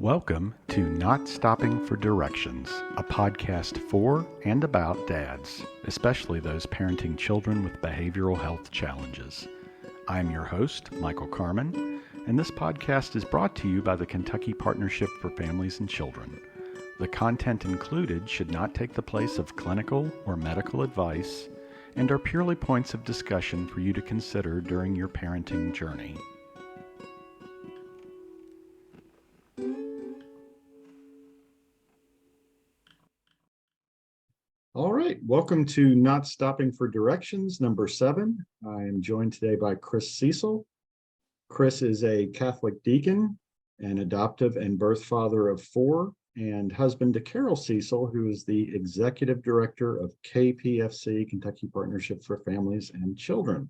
Welcome to Not Stopping for Directions, a podcast for and about dads, especially those parenting children with behavioral health challenges. I'm your host, Michael Carmen, and this podcast is brought to you by the Kentucky Partnership for Families and Children. The content included should not take the place of clinical or medical advice and are purely points of discussion for you to consider during your parenting journey. All right, welcome to Not Stopping for Directions, number 7. I am joined today by Chris Cecil. Chris is a Catholic deacon, an adoptive and birth father of 4, and husband to Carol Cecil, who is the executive director of KPFC, Kentucky Partnership for Families and Children.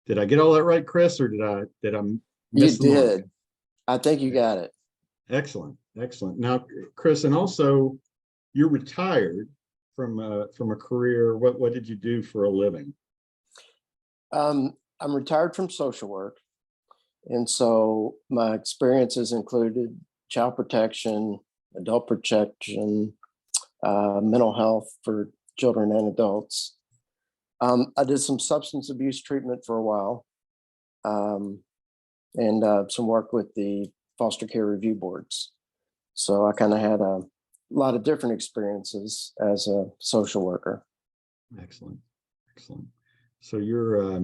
Did I get all that right, Chris, or did I miss the mark? You did. I think you got it. Excellent. Now, Chris, and also you're retired from a career. What did you do for a living? I'm retired from social work, and so my experiences included child protection, adult protection, mental health for children and adults. I did some substance abuse treatment for a while, and some work with the foster care review boards. So I kind of had a lot of different experiences as a social worker. Excellent. So your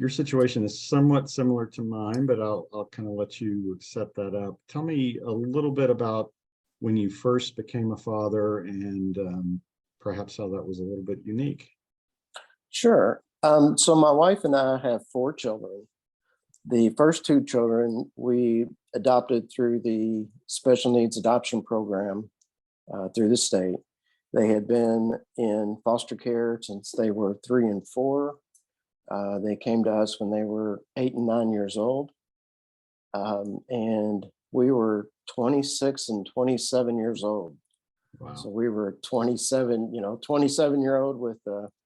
situation is somewhat similar to mine, but I'll kind of let you set that up. Tell me a little bit about when you first became a father and perhaps how that was a little bit unique. Sure. So my wife and I have 4 children. The first 2 children we adopted through the special needs adoption program through the state. They had been in foster care since they were 3 and 4. They came to us when they were 8 and 9 years old. And we were 26 and 27 years old. Wow. So we were 27-year-old with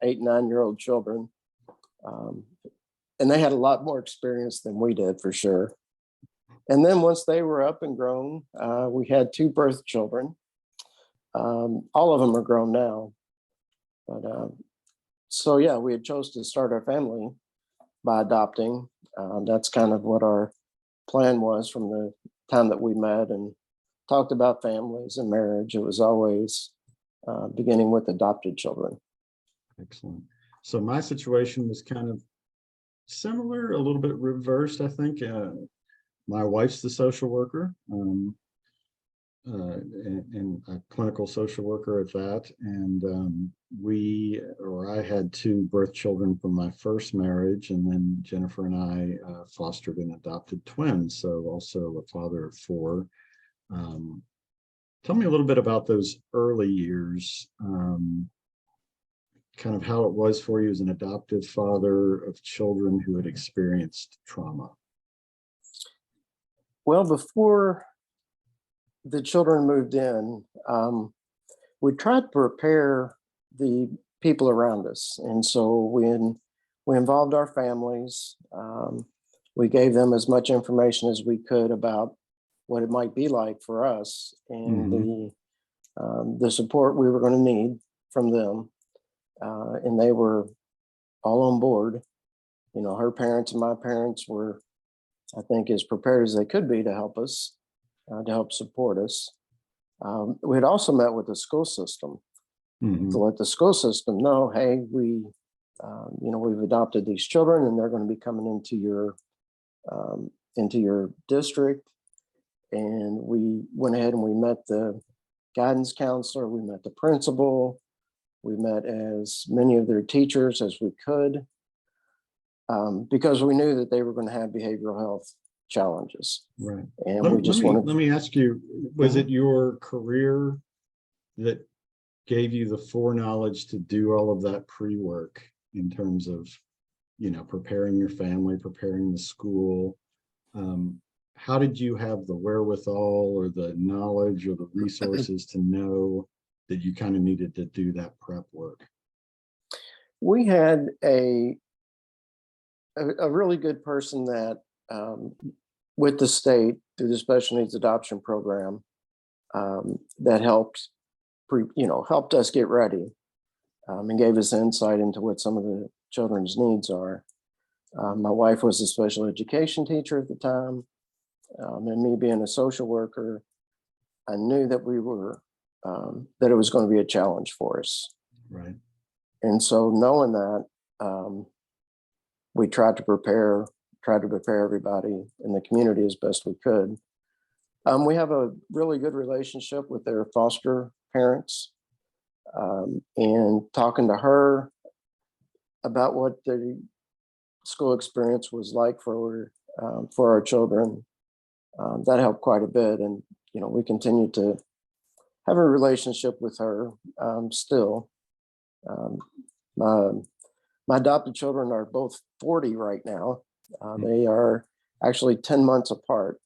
8 and 9-year-old children. And they had a lot more experience than we did, for sure. And then once they were up and grown, we had 2 birth children. All of them are grown now. But so, yeah, we had chose to start our family by adopting. That's kind of what our plan was from the time that we met and talked about families and marriage. It was always beginning with adopted children. Excellent. So my situation was kind of similar, a little bit reversed, I think. My wife's the social worker, and a clinical social worker at that. And I had 2 birth children from my first marriage, and then Jennifer and I fostered and adopted twins. So also a father of 4. Tell me a little bit about those early years, kind of how it was for you as an adoptive father of children who had experienced trauma. Well, before the children moved in, we tried to prepare the people around us. And so when we involved our families, we gave them as much information as we could about what it might be like for us and the support we were going to need from them. And they were all on board. You know, her parents and my parents were, I think, as prepared as they could be to help us, to help support us. We had also met with the school system to let the school system know, hey, we've adopted these children and they're going to be coming into your district. And we went ahead and we met the guidance counselor, we met the principal, we met as many of their teachers as we could, because we knew that they were going to have behavioral health challenges. Right. And let me ask you, was it your career that gave you the foreknowledge to do all of that pre-work in terms of, preparing your family, preparing the school? How did you have the wherewithal or the knowledge or the resources to know that you kind of needed to do that prep work? We had a really good person that with the state through the special needs adoption program, that helped, helped us get ready, and gave us insight into what some of the children's needs are. My wife was a special education teacher at the time, and me being a social worker, I knew that we were that it was going to be a challenge for us. Right. And so, knowing that, we tried to prepare everybody in the community as best we could. We have a really good relationship with their foster parents, and talking to her about what the school experience was like for our children, that helped quite a bit. And we continue to have a relationship with her still. My adopted children are both 40 right now. They are actually 10 months apart,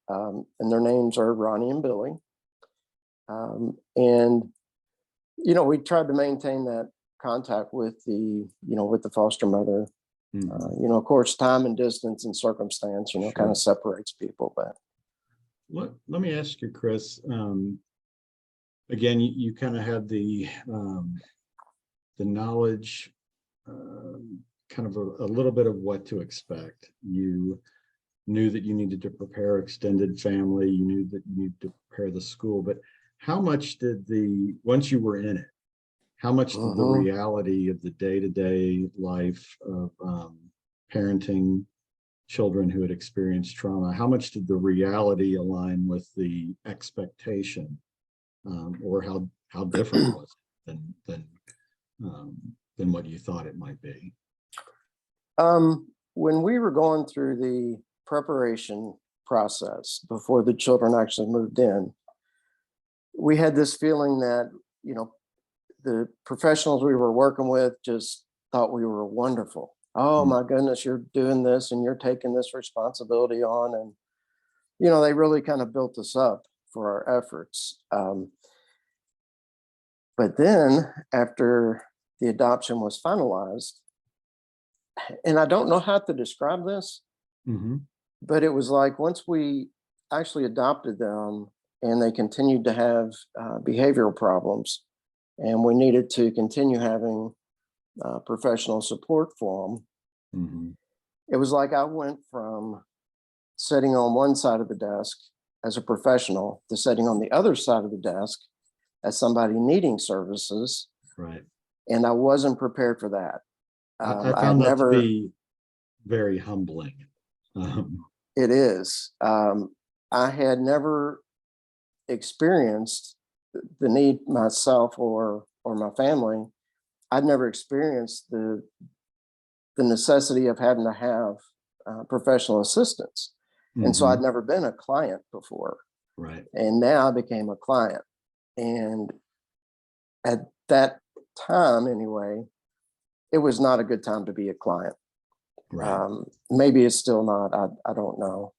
and their names are Ronnie and Billy. And we tried to maintain that contact with the foster mother. Of course, time and distance and circumstance, Sure. kind of separates people. But let me ask you, Chris. Again, you kind of had the knowledge, kind of a little bit of what to expect. You knew that you needed to prepare extended family. You knew that you needed to prepare the school. But how much did once you were in it, how much did the reality of the day-to-day life of parenting children who had experienced trauma, how much did the reality align with the expectation, or how different was it than what you thought it might be? When we were going through the preparation process before the children actually moved in, we had this feeling that, the professionals we were working with just thought we were wonderful. Oh my goodness, you're doing this and you're taking this responsibility on. And, they really kind of built us up for our efforts. But then after the adoption was finalized, and I don't know how to describe this, but it was like once we actually adopted them and they continued to have behavioral problems, and we needed to continue having professional support for them, it was like I went from sitting on one side of the desk as a professional to sitting on the other side of the desk as somebody needing services. Right. And I wasn't prepared for that. I found that to be very humbling. It is. I had never experienced the need myself or my family. I'd never experienced the necessity of having to have professional assistance. And so I'd never been a client before. Right. And now I became a client. And at that time, anyway, it was not a good time to be a client. Right. Maybe it's still not. I don't know.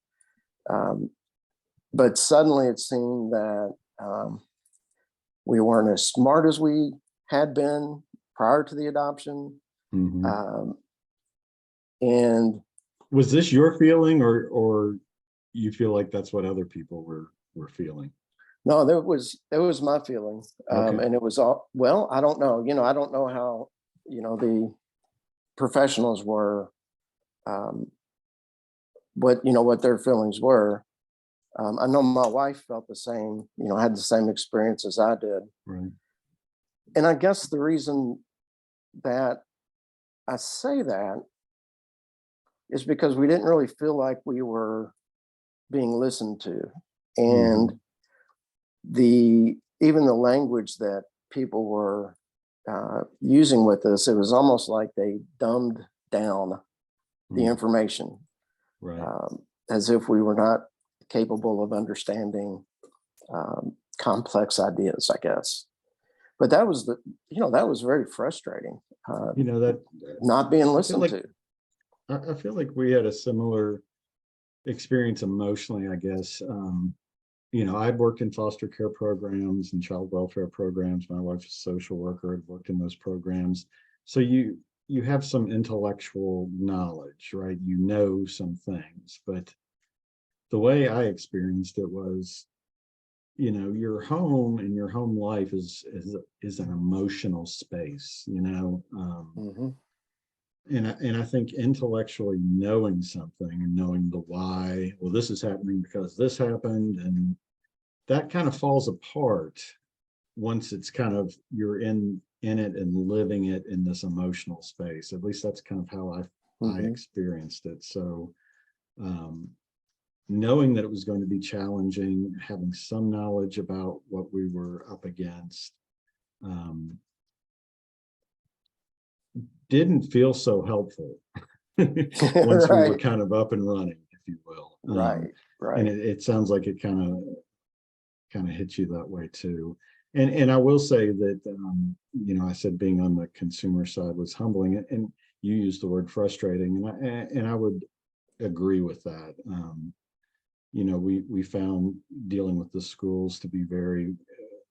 But suddenly it seemed that we weren't as smart as we had been prior to the adoption. And was this your feeling, or you feel like that's what other people were feeling? No, it was my feeling. Okay. And it was all, well, I don't know. I don't know how, the professionals were, what their feelings were. I know my wife felt the same, had the same experience as I did. Right. And I guess the reason that I say that is because we didn't really feel like we were being listened to. And even the language that people were using with us, it was almost like they dumbed down the information, right, as if we were not capable of understanding complex ideas, I guess. But that was that was very frustrating. that not being listened to. I feel like we had a similar experience emotionally, I guess. I'd worked in foster care programs and child welfare programs. My wife's a social worker, had worked in those programs. So you have some intellectual knowledge, right? You know some things, but the way I experienced it was, your home and your home life is an emotional space, Hmm. and I think intellectually knowing something and knowing the why, well, this is happening because this happened, and that kind of falls apart once it's kind of you're in it and living it in this emotional space. At least that's kind of how I Hmm. experienced it. So um, knowing that it was going to be challenging, having some knowledge about what we were up against, um, didn't feel so helpful once we were Right, kind of up and running, if you will. right, And right. it sounds like it kind of hits you that way too. And I will say that I said being on the consumer side was humbling, and you used the word frustrating, and I would agree with that. We found dealing with the schools to be very,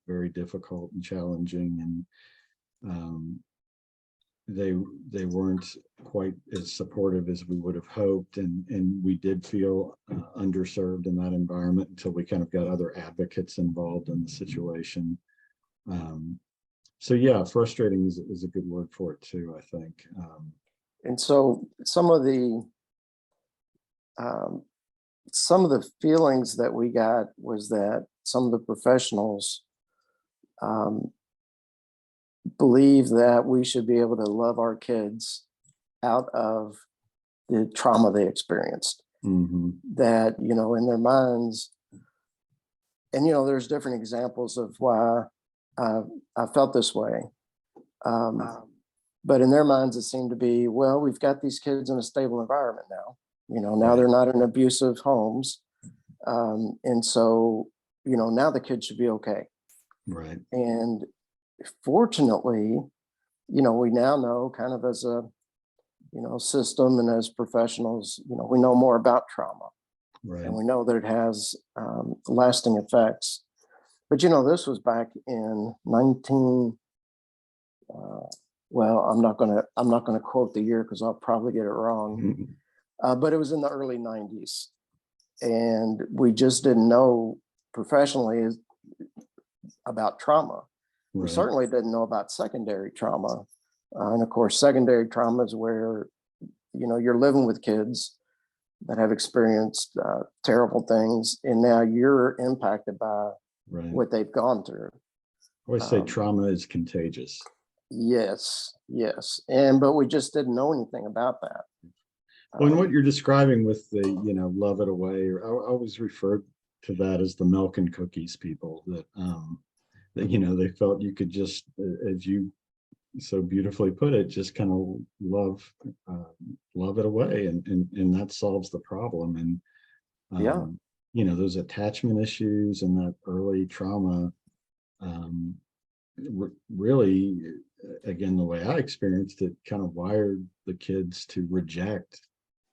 very difficult and challenging, and they weren't quite as supportive as we would have hoped, and we did feel underserved in that environment until we kind of got other advocates involved in the situation. um, so yeah, frustrating is a good word for it too, I think. And so um, some of the feelings that we got was that some of the professionals um, believe that we should be able to love our kids out of the trauma they experienced. Mm-hmm. That, in their minds, and, there's different examples of why uh, I felt this way. Um, but in their minds, it seemed to be, well, we've got these kids in a stable environment now. Now Right. they're not in abusive homes. And so, now the kids should be okay. Right. And fortunately, we now know, kind of as a, system and as professionals, we know more about trauma, Right. and we know that it has lasting effects. But, this was back in 19, well, I'm not gonna quote the year because I'll probably get it wrong. But it was in the early 90s, and we just didn't know professionally about trauma. We Right. certainly didn't know about secondary trauma. And of course, secondary trauma is where, you're living with kids that have experienced terrible things, and now you're impacted by Right. what they've gone through. I always say Um, trauma is contagious. yes, yes. But we just didn't know anything about that. Well, and what Um, you're describing with the, love it away, or I always refer to that as the milk and cookies people that, they felt you could just, as you so beautifully put it, just kind of uh, love it away, and that solves the problem. And, yeah, those attachment issues and that early trauma, um, really, again, the way I experienced it, kind of wired the kids to reject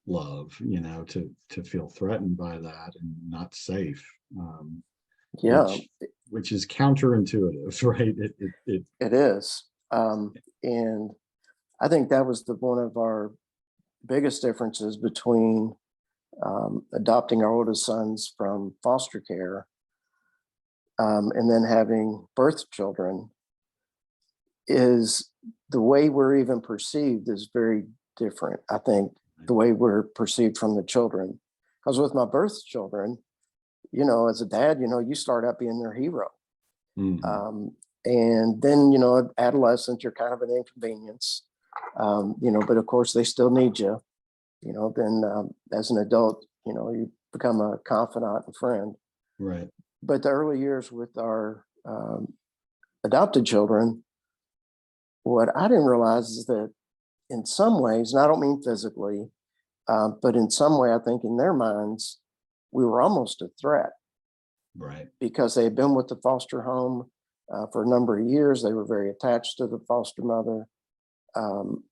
love, to feel threatened by that and not safe, yeah, which is counterintuitive, right? It it is. And I think that was one of our biggest differences between adopting our oldest sons from foster care, and then having birth children, is the way we're even perceived is very different. I think the way we're perceived from the children, because with my birth children, as a dad, you start out being their hero. Mhm. Um, and then, adolescent, you're kind of an inconvenience, but of course they still need you. Then as an adult, you become a confidant and friend. Right. But the early years with our adopted children, what I didn't realize is that in some ways, and I don't mean physically, but in some way, I think in their minds, we were almost a threat Right. because they had been with the foster home for a number of years. They were very attached to the foster mother. Um,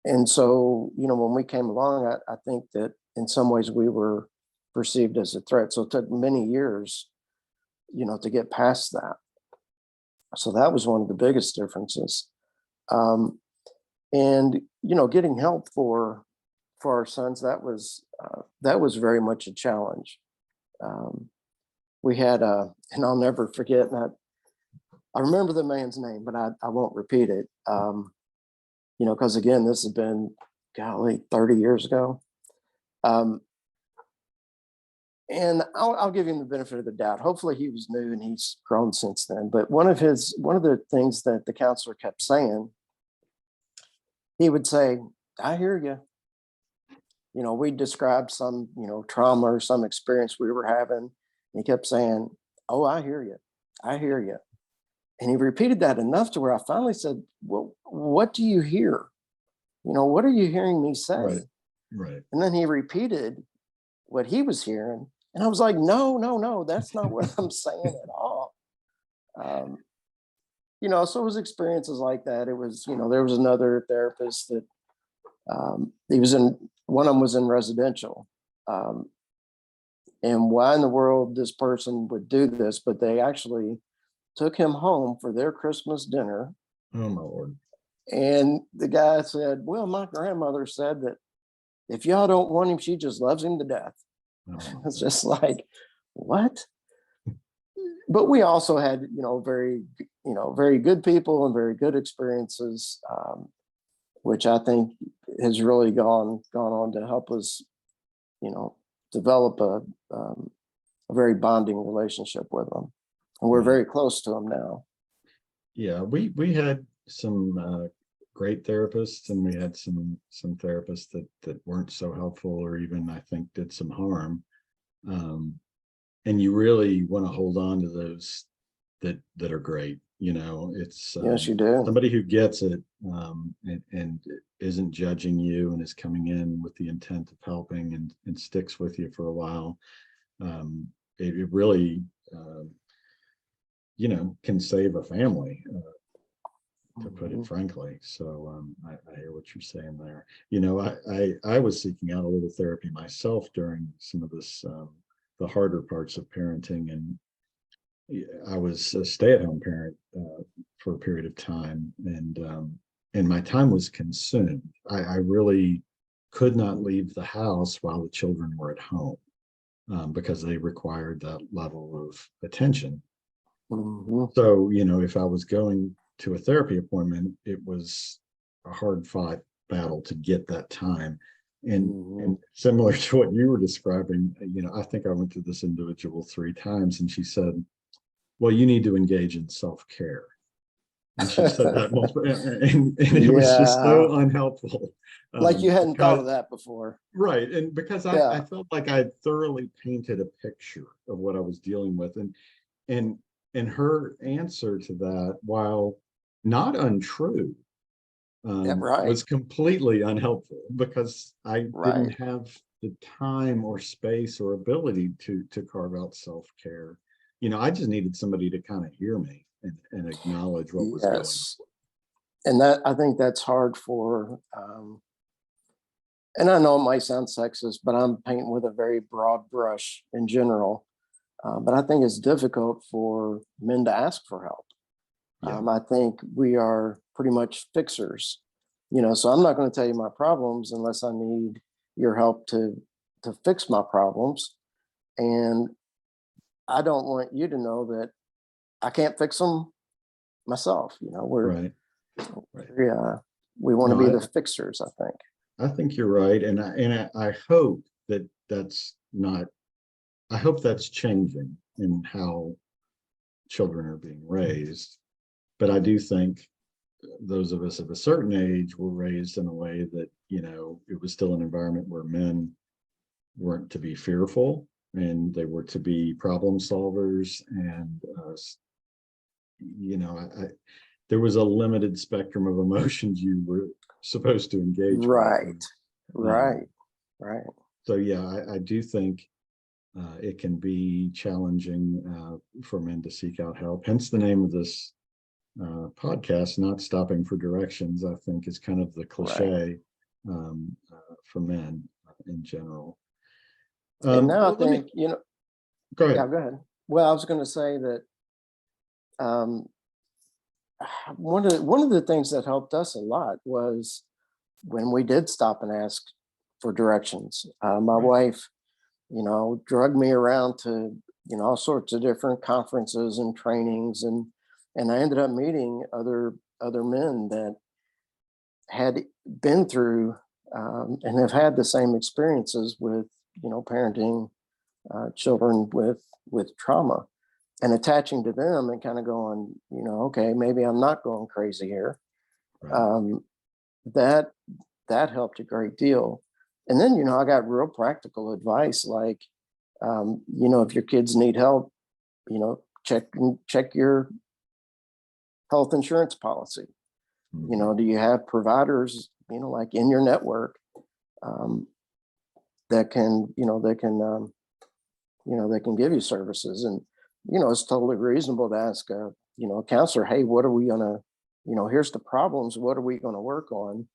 and so, when we came along, I think that in some ways we were perceived as a threat. So it took many years, to get past that. So that was one of the biggest differences. Um, and, getting help for for our sons, that was very much a challenge. We had and I'll never forget that. I remember the man's name, but I won't repeat it. Because again, this has been, golly, 30 years ago. And I'll give him the benefit of the doubt. Hopefully he was new and he's grown since then. But one of the things that the counselor kept saying, he would say, "I hear you." We described some, trauma or some experience we were having. And he kept saying, "Oh, I hear you. I hear you." And he repeated that enough to where I finally said, "Well, what do you hear? What are you hearing me say?" Right. And then he repeated what he was hearing. And I was like, no, that's not what I'm saying at all. So it was experiences like that. It was, there was another therapist that one of them was in residential. And why in the world this person would do this, but they actually took him home for their Christmas dinner. Oh, my Lord. And the guy said, "Well, my grandmother said that if y'all don't want him, she just loves him to death." It's just like, what? But we also had, very good people and very good experiences, which I think has really gone on to help us, develop a very bonding relationship with them. And we're very close to them now. Yeah, we had some great therapists, and we had some therapists that weren't so helpful, or even, I think, did some harm. And you really want to hold on to those that are great. It's Yes, you do. Somebody who gets it, and isn't judging you and is coming in with the intent of helping, and sticks with you for a while. It really can save a family, to put it frankly. So I hear what you're saying there. I was seeking out a little therapy myself during some of this, the harder parts of parenting, and I was a stay-at-home parent for a period of time, and my time was consumed. I really could not leave the house while the children were at home, because they required that level of attention. Mm-hmm. So, if I was going to a therapy appointment, it was a hard-fought battle to get that time. And similar to what you were describing, I think I went to this individual 3 times, and she said, "Well, you need to engage in self-care." And she said that multiple, and it was just so unhelpful. Like you hadn't thought of that before. Right. And because I felt like I thoroughly painted a picture of what I was dealing with. And her answer to that, while not untrue, was completely unhelpful, because I didn't have the time or space or ability to carve out self-care. I just needed somebody to kind of hear me and acknowledge what was going on. And that, I think that's hard for, and I know it might sound sexist, but I'm painting with a very broad brush in general. But I think it's difficult for men to ask for help. I think we are pretty much fixers, so I'm not going to tell you my problems unless I need your help to fix my problems. And I don't want you to know that I can't fix them myself. We want to be the fixers, I think. I think you're right. And I hope that's not, I hope that's changing in how children are being raised. But I do think those of us of a certain age were raised in a way that, it was still an environment where men weren't to be fearful, and they were to be problem solvers. And, there was a limited spectrum of emotions you were supposed to engage with. Right. So, I do think it can be challenging for men to seek out help. Hence the name of this podcast, Not Stopping for Directions, I think is kind of the cliche for men in general. And now I think, go ahead. Yeah, go ahead. Well, I was going to say that one of the things that helped us a lot was when we did stop and ask for directions. My wife, drugged me around to, all sorts of different conferences and trainings, and I ended up meeting other men that had been through and have had the same experiences with, parenting children with trauma, and attaching to them and kind of going, okay, maybe I'm not going crazy here. Right. That helped a great deal. And then, I got real practical advice, like, if your kids need help, check your health insurance policy. Mhm. Do you have providers, like in your network, that can, they can give you services. And, it's totally reasonable to ask a counselor, hey, what are we gonna, here's the problems, what are we gonna work on?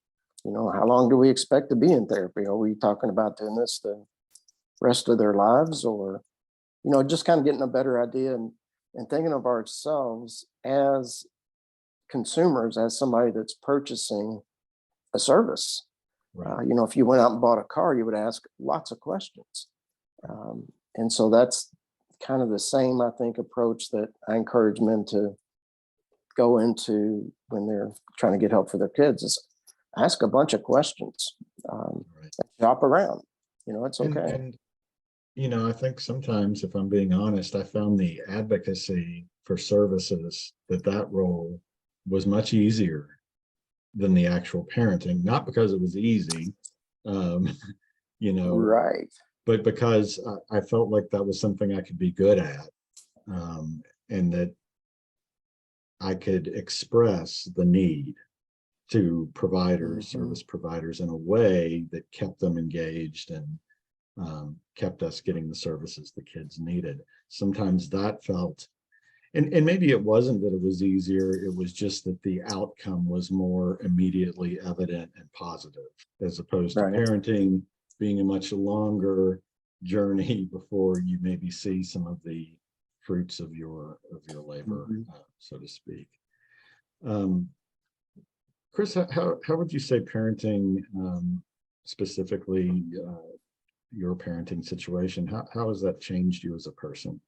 How long do we expect to be in therapy? Are we talking about doing this the rest of their lives, or, just kind of getting a better idea, and thinking of ourselves as consumers, as somebody that's purchasing a service. Right. If you went out and bought a car, you would ask lots of questions. And so that's kind of the same, I think, approach that I encourage men to go into when they're trying to get help for their kids, is ask a bunch of questions, Right. shop around. It's And okay. I think sometimes, if I'm being honest, I found the advocacy for services, that role was much easier than the actual parenting, not because it was easy, um, you know, Right. but because I felt like that was something I could be good at, and that I could express the need to providers, Mhm. service providers, in a way that kept them engaged and kept us getting the services the kids needed. Sometimes that felt, and maybe it wasn't that it was easier, it was just that the outcome was more immediately evident and positive, as opposed to Right. parenting being a much longer journey before you maybe see some of the fruits of your labor, Mhm. so to speak. Um, Chris, how would you say parenting, specifically your parenting situation, how has that changed you as a person?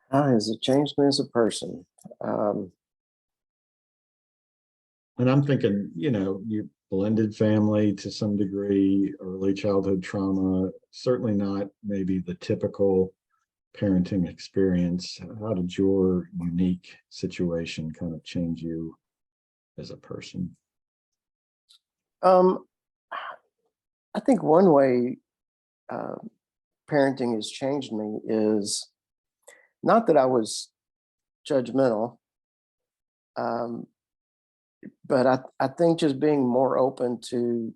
How has it changed me as a person? Um, And I'm thinking, you blended family to some degree, early childhood trauma, certainly not maybe the typical parenting experience. How did your unique situation kind of change you as a person? um, I think one way uh, parenting has changed me is not that I was judgmental, um, but I think just being more open to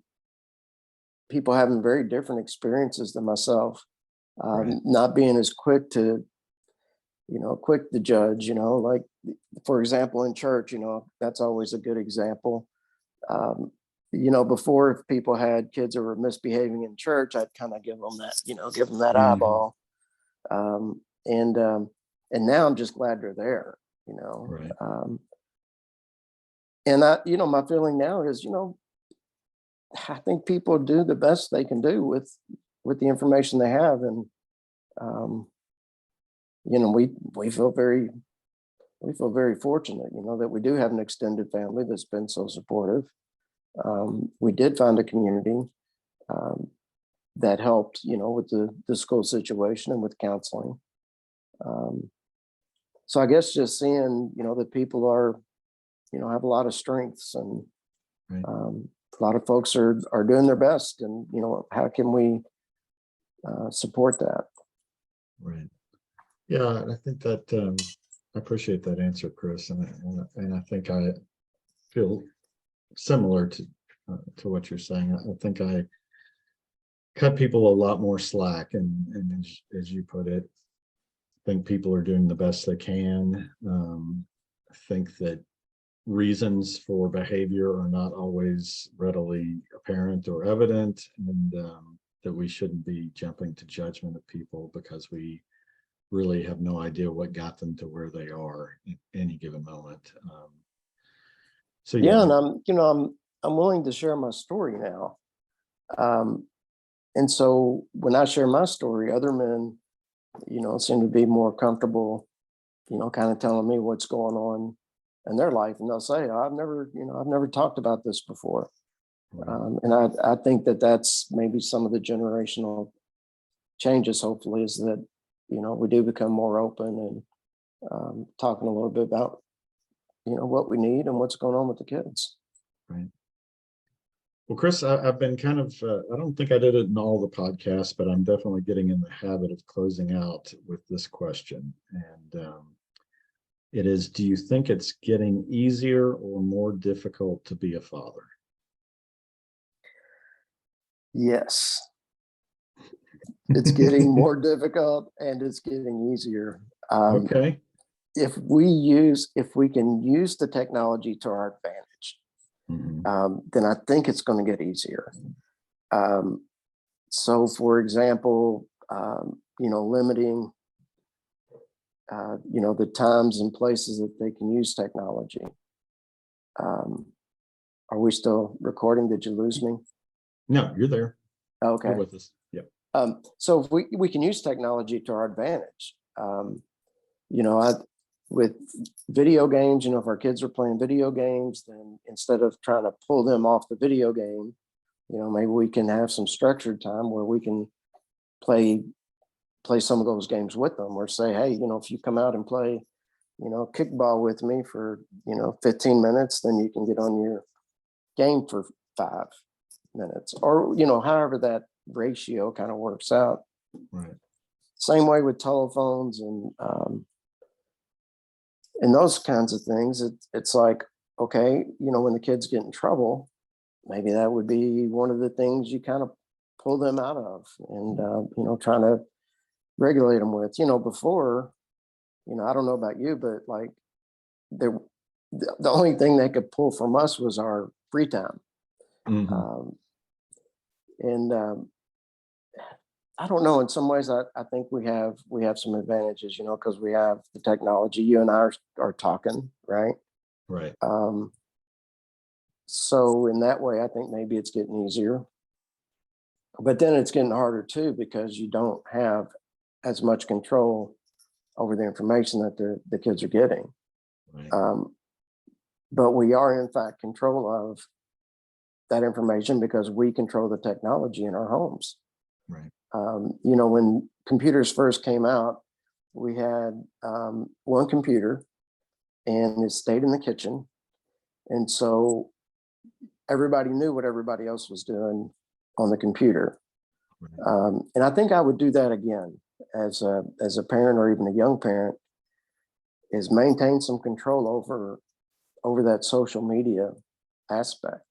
people having very different experiences than myself, Right. not being as quick to judge, like, for example, in church, that's always a good example. Um, before, if people had kids that were misbehaving in church, I'd kind of give them that Mhm. eyeball. Um, and now I'm just glad they're there, you know. Right. Um, and my feeling now is, I think people do the best they can do with the information they have, and um, we feel very fortunate, that we do have an extended family that's been so supportive. We did find a community um, that helped, with the school situation and with counseling. Um, so I guess just seeing, that people are, have a lot of strengths, and Right. a lot of folks are doing their best, and how can we support that? Right. Yeah, I think that I appreciate that answer, Chris, and I think I feel similar to what you're saying. I think I cut people a lot more slack, and as you put it, I think people are doing the best they can. I think that reasons for behavior are not always readily apparent or evident, and that we shouldn't be jumping to judgment of people because we really have no idea what got them to where they are at any given moment. So Yeah, yeah, and I'm willing to share my story now. And so when I share my story, other men, seem to be more comfortable, kind of telling me what's going on in their life. And they'll say, I've never talked about this before. And I think that that's maybe some of the generational changes, hopefully, is that, we do become more open and talking a little bit about, what we need and what's going on with the kids. Right. Well, Chris, I've been kind of, I don't think I did it in all the podcasts, but I'm definitely getting in the habit of closing out with this question. And it is, do you think it's getting easier or more difficult to be a father? Yes. It's getting more difficult and it's getting easier. Okay. If we can use the technology to our advantage, then I think it's going to get easier. So, for example, limiting, the times and places that they can use technology. Are we still recording? Did you lose me? No, you're there. Okay. You're with us. Yep. So if we can use technology to our advantage. With video games, if our kids are playing video games, then instead of trying to pull them off the video game, maybe we can have some structured time where we can play some of those games with them, or say, hey, if you come out and play, kickball with me for, 15 minutes, then you can get on your game for 5 minutes, or, however that ratio kind of works out. Right. Same way with telephones and those kinds of things. It's like, okay, when the kids get in trouble, maybe that would be one of the things you kind of pull them out of and, trying to regulate them with, before, I don't know about you, but like the only thing they could pull from us was our free time. And I don't know, in some ways, I think we have some advantages, because we have the technology. You and I are talking, right? Right. So in that way, I think maybe it's getting easier. But then it's getting harder too, because you don't have as much control over the information that the kids are getting. Right. But we are in fact control of that information because we control the technology in our homes. Right. When computers first came out, we had one computer and it stayed in the kitchen. And so everybody knew what everybody else was doing on the computer. Right. And I think I would do that again as a parent, or even a young parent, is maintain some control over that social media aspect.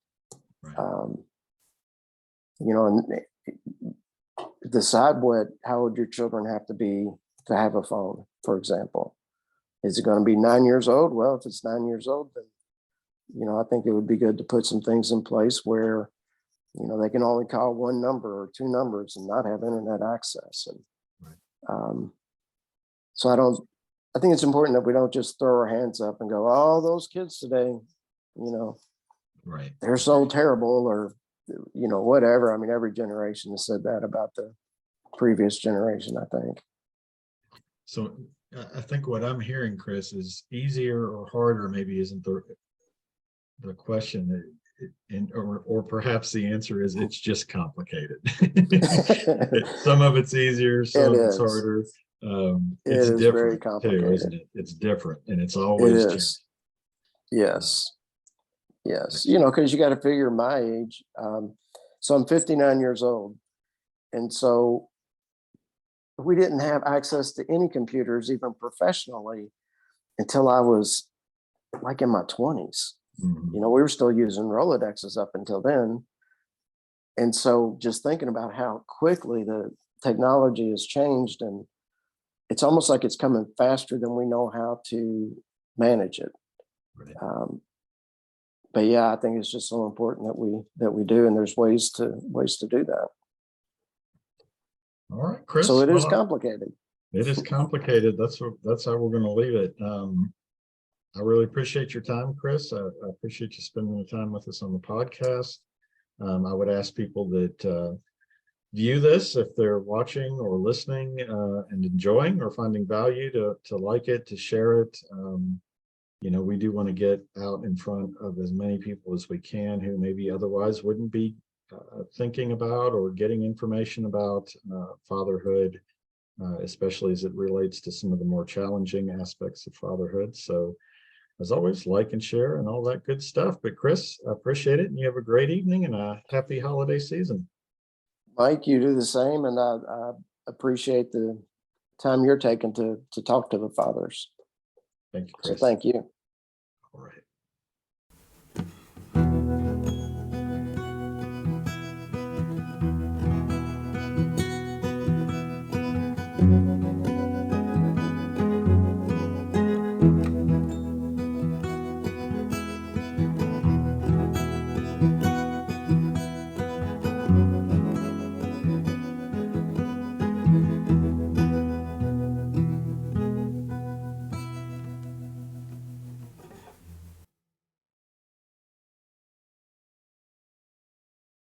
Right. And decide how old your children have to be to have a phone, for example. Is it going to be 9 years old? Well, if it's 9 years old, then, I think it would be good to put some things in place where, they can only call one number or 2 numbers and not have internet access. And Right. So I think it's important that we don't just throw our hands up and go, oh, those kids today, Right. they're so terrible, or, whatever. I mean, every generation has said that about the previous generation, I think. So I think what I'm hearing, Chris, is easier or harder maybe isn't the question, or perhaps the answer is it's just complicated. Some of it's easier, some of it's harder. It's is very different complicated too, isn't it? It's different, and it's It always changing. is. Yes. Because you got to figure my age. So I'm 59 years old. And so we didn't have access to any computers, even professionally, until I was like in my 20s. We were still using Rolodexes up until then. And so just thinking about how quickly the technology has changed, and it's almost like it's coming faster than we know how to manage it. Right. But yeah, I think it's just so important that we do, and there's ways to do that. All right, Chris. So it is complicated. It is complicated. That's how we're going to leave it. I really appreciate your time, Chris. I appreciate you spending the time with us on the podcast. I would ask people that view this, if they're watching or listening and enjoying or finding value, to like it, to share it. We do want to get out in front of as many people as we can who maybe otherwise wouldn't be thinking about or getting information about fatherhood, especially as it relates to some of the more challenging aspects of fatherhood. So as always, like and share and all that good stuff. But Chris, I appreciate it, and you have a great evening and a happy holiday season. Mike, you do the same, and I appreciate the time you're taking to talk to the fathers. Thank you, So Chris. thank you.